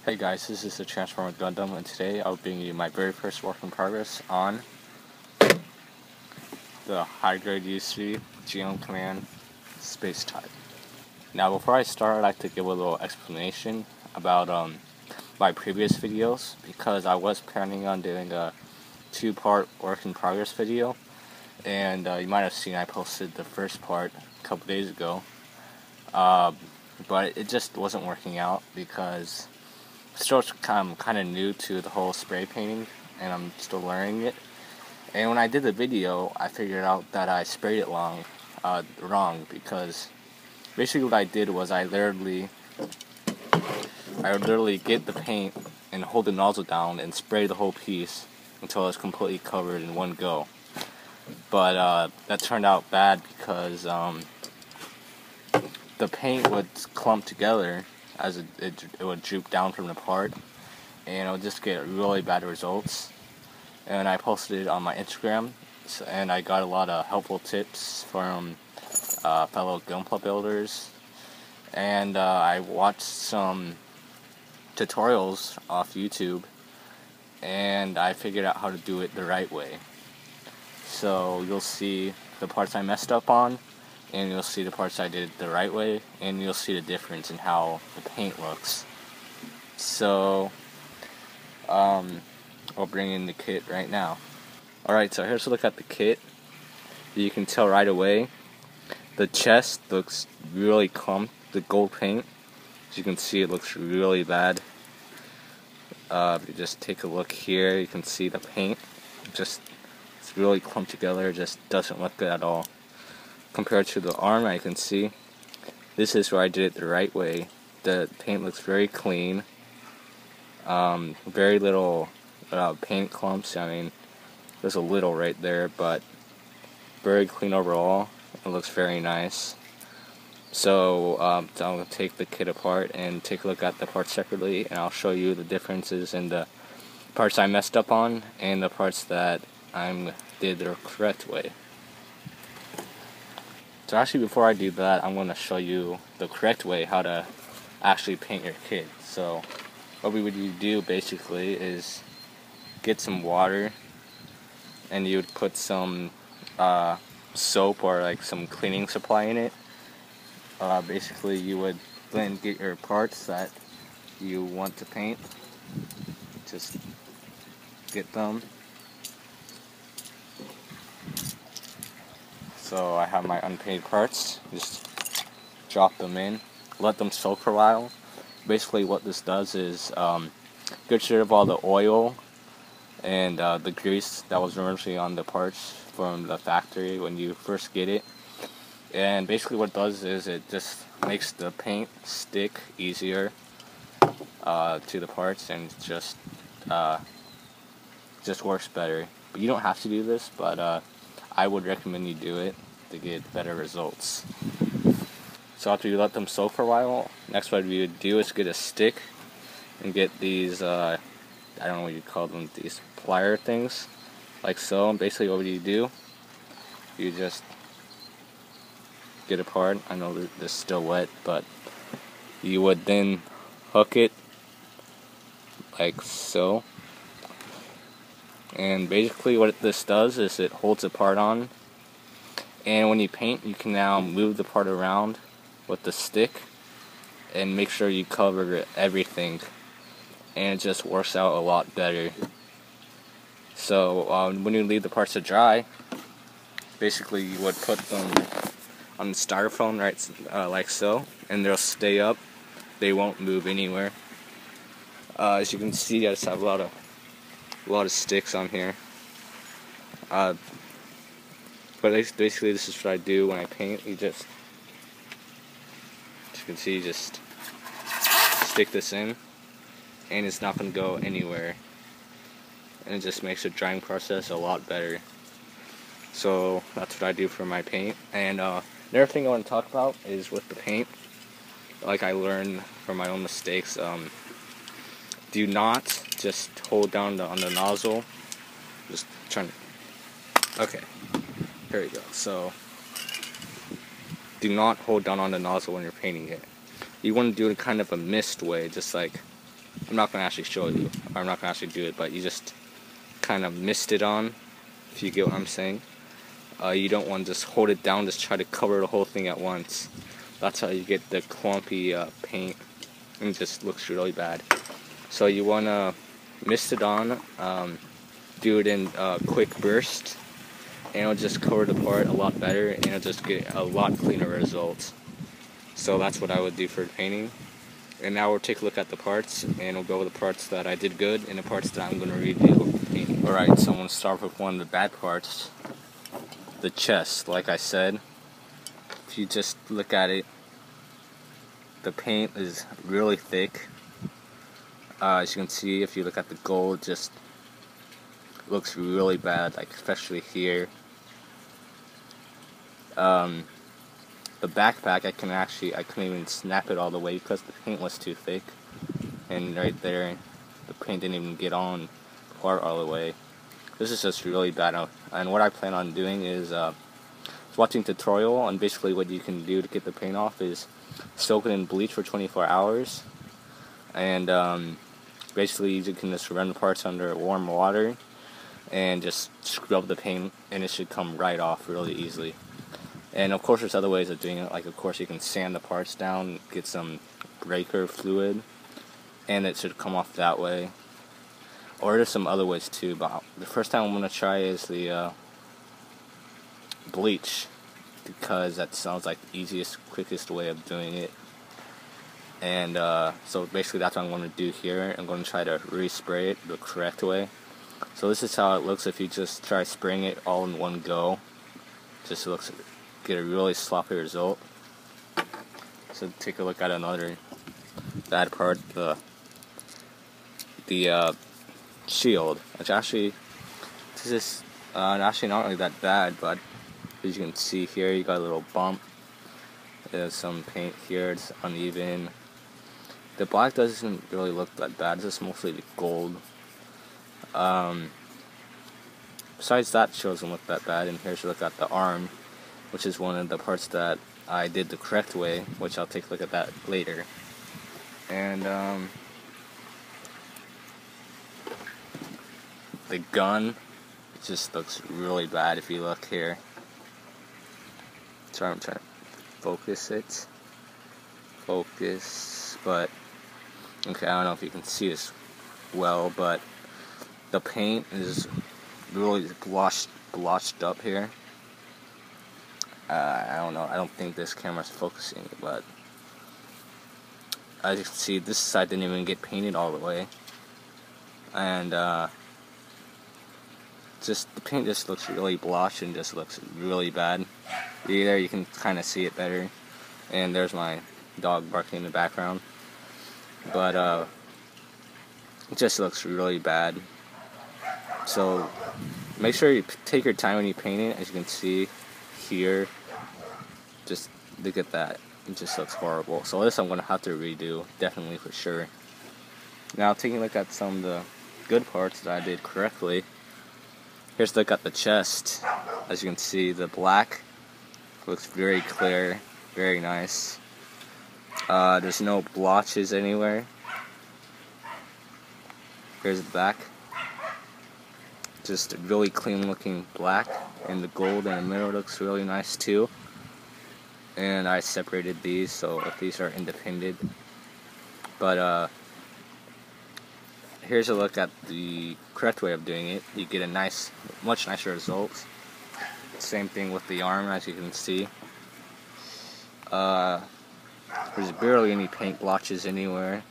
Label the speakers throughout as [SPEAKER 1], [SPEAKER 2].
[SPEAKER 1] Hey guys, this is the Transformer Gundam, and today I'll bring you my very first work in progress on the high-grade UC GM Command Space Type. Now before I start, I'd like to give a little explanation about my previous videos, because I was planning on doing a two-part work in progress video, and you might have seen I posted the first part a couple days ago, but it just wasn't working out because still kind of new to the whole spray painting, and I'm still learning it. And when I did the video, I figured out that I sprayed it wrong, because basically what I did was I would literally get the paint and hold the nozzle down and spray the whole piece until it's completely covered in one go. But that turned out bad because the paint would clump together as it would droop down from the part, and it would just get really bad results. And I posted it on my Instagram, and I got a lot of helpful tips from fellow Gunpla builders, and I watched some tutorials off YouTube, and I figured out how to do it the right way. So you'll see the parts I messed up on, and you'll see the parts I did the right way, and you'll see the difference in how the paint looks. So, I'll bring in the kit right now. Alright, so here's a look at the kit. You can tell right away, the chest looks really clumped, the gold paint. As you can see, it looks really bad. If you just take a look here, you can see the paint. It's really clumped together, it just doesn't look good at all. Compared to the arm, I can see this is where I did it the right way. The paint looks very clean. Very little paint clumps. I mean, there's a little right there, but very clean overall. It looks very nice. So I'm going to take the kit apart and take a look at the parts separately, and I'll show you the differences in the parts I messed up on and the parts that I did the correct way. So actually, before I do that, I'm going to show you the correct way how to actually paint your kit. So what we would do basically is get some water, and you would put some soap or like some cleaning supply in it. Basically you would then get your parts that you want to paint, just get them. So I have my unpainted parts, just drop them in, let them soak for a while. Basically what this does is gets rid of all the oil and the grease that was originally on the parts from the factory when you first get it. And basically what it does is it just makes the paint stick easier to the parts, and just works better. But you don't have to do this, but I would recommend you do it to get better results. So after you let them soak for a while, next what we would do is get a stick and get these, I don't know what you call them, these plier things, like so. And basically what you do, you just get a part. I know this is still wet, but you would then hook it like so. And basically what this does is it holds the part on, and when you paint, you can now move the part around with the stick and make sure you cover everything, and it just works out a lot better. So when you leave the parts to dry, basically you would put them on the styrofoam, right, like so, and they'll stay up. They won't move anywhere. As you can see, I just have a lot of sticks on here. But basically this is what I do when I paint. You just, as you can see, just stick this in, and it's not going to go anywhere. And it just makes the drying process a lot better. So that's what I do for my paint. And another thing I want to talk about is with the paint, like I learned from my own mistakes, do not just hold down on the nozzle. Just trying to, okay, here we go. So do not hold down on the nozzle when you're painting it. You want to do it in kind of a mist way, just like I'm not going to actually show you, or I'm not going to actually do it, but you just kind of mist it on, if you get what I'm saying. You don't want to just hold it down, just try to cover the whole thing at once. That's how you get the clumpy paint, and it just looks really bad. So you want to mist it on, do it in quick bursts, and it'll just cover the part a lot better, and it'll just get a lot cleaner results. So that's what I would do for painting. And now we'll take a look at the parts, and we'll go with the parts that I did good and the parts that I'm going to redo painting. Alright, so I'm going to start with one of the bad parts, the chest. Like I said, if you just look at it, the paint is really thick. As you can see, if you look at the gold, just looks really bad, like especially here. The backpack, I couldn't even snap it all the way because the paint was too thick. And right there, the paint didn't even get on the part all the way. This is just really bad. And what I plan on doing is watching a tutorial, and basically what you can do to get the paint off is soak it in bleach for 24 hours. And basically you can just run the parts under warm water and just scrub the paint, and it should come right off really easily. And of course there's other ways of doing it, like of course you can sand the parts down, get some breaker fluid, and it should come off that way. Or there's some other ways too, but the first time I'm going to try is the bleach, because that sounds like the easiest, quickest way of doing it. And so basically that's what I'm going to do here. I'm going to try to respray it the correct way. So this is how it looks if you just try spraying it all in one go. Just looks, get a really sloppy result. So take a look at another bad part, the shield. Which actually, this is actually not really that bad, but as you can see here, you got a little bump. There's some paint here, it's uneven. The black doesn't really look that bad, it's just mostly the gold. Besides that, it doesn't look that bad. And here's a look at the arm, which is one of the parts that I did the correct way, which I'll take a look at that later. And the gun, it just looks really bad if you look here. Sorry, I'm trying to focus it. Focus, but okay, I don't know if you can see this well, but the paint is really blotched up here. I don't know, I don't think this camera's focusing, but as you can see, this side didn't even get painted all the way. And just the paint just looks really blotched and just looks really bad. There you can kind of see it better. And there's my dog barking in the background. But it just looks really bad. So make sure you take your time when you paint it. As you can see here, just look at that. It just looks horrible. So this I'm going to have to redo, definitely for sure. Now taking a look at some of the good parts that I did correctly. Here's a look at the chest. As you can see, the black looks very clear, very nice. There's no blotches anywhere. Here's the back. Just a really clean looking black, and the gold in the middle looks really nice too. And I separated these, so these are independent. But here's a look at the correct way of doing it. You get a nice, much nicer results. Same thing with the arm, as you can see. There's barely any paint blotches anywhere.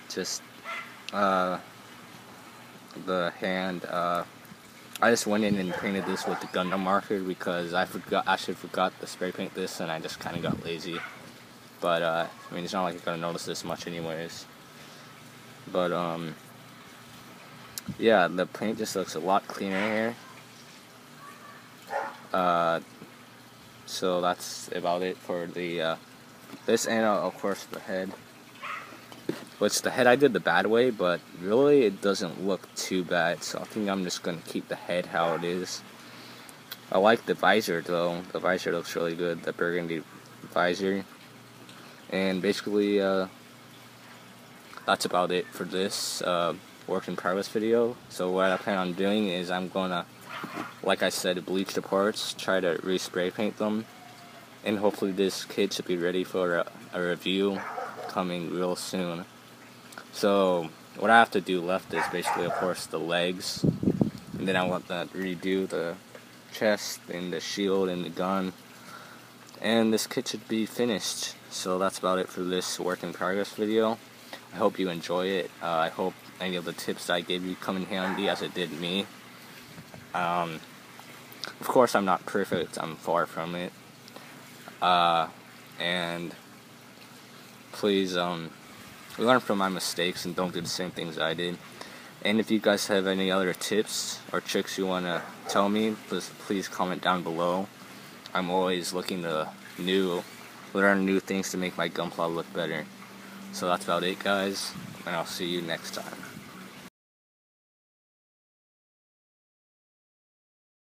[SPEAKER 1] Just the hand. I just went in and painted this with the Gundam marker because I actually forgot to spray paint this, and I just kind of got lazy. But I mean, it's not like you're gonna notice this much anyways. But yeah, the paint just looks a lot cleaner here. So that's about it for the this, and of course the head. Which the head I did the bad way, but really it doesn't look too bad, so I think I'm just going to keep the head how it is. I like the visor though. The visor looks really good, the burgundy visor. And basically that's about it for this work in progress video. So what I plan on doing is I'm gonna, like I said, bleach the parts, try to respray paint them, and hopefully this kit should be ready for a review coming real soon. So what I have to do left is basically, of course, the legs, and then I want to redo the chest and the shield and the gun, and this kit should be finished. So that's about it for this work in progress video. I hope you enjoy it. I hope any of the tips I gave you come in handy as it did me. Of course, I'm not perfect. I'm far from it. And please learn from my mistakes and don't do the same things I did. And if you guys have any other tips or tricks you want to tell me, please comment down below. I'm always looking to learn new things to make my gunpla look better. So that's about it, guys, and I'll see you next time.